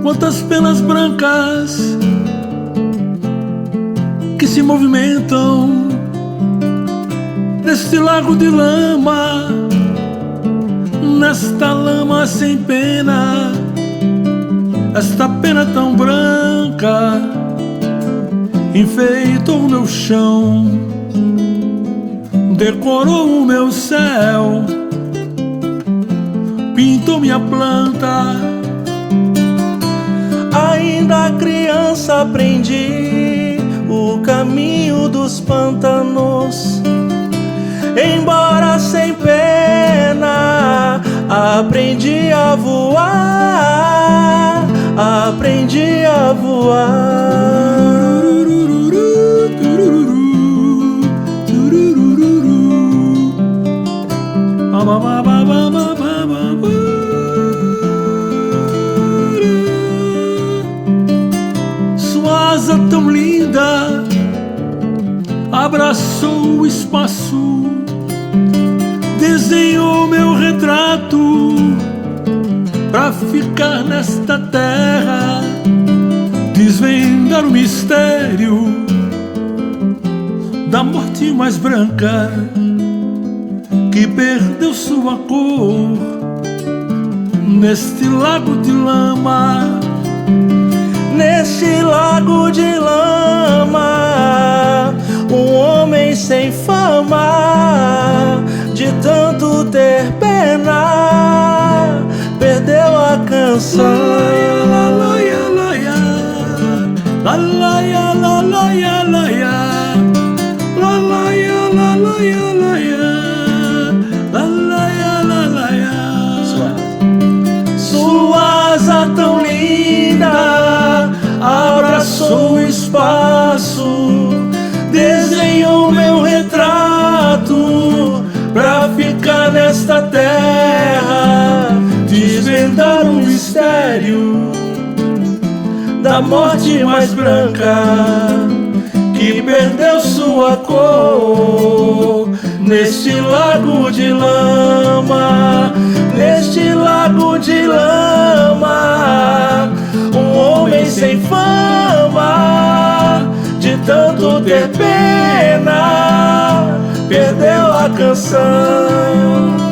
Quantas penas brancas que se movimentam neste lago de lama, nesta lama sem pena, esta pena tão branca enfeitou o meu chão, decorou o meu céu, pintou minha planta. Ainda criança aprendi o caminho dos pântanos, embora sem pena, aprendi a voar, aprendi a voar. Sua asa tão linda abraçou o espaço, desenhou meu retrato pra ficar nesta terra, desvendar o mistério da morte mais branca que perdeu sua cor neste lago de lama. Neste lago de lama, um homem sem fama, de tanto ter pena, perdeu a canção. Sua asa tão linda abraçou o espaço, desenhou meu retrato pra ficar nesta terra, desvendar o mistério da morte mais branca que perdeu sua cor neste lago de lama. Neste lago de lama, um homem sem fama, de tanto ter pena, perdeu a canção.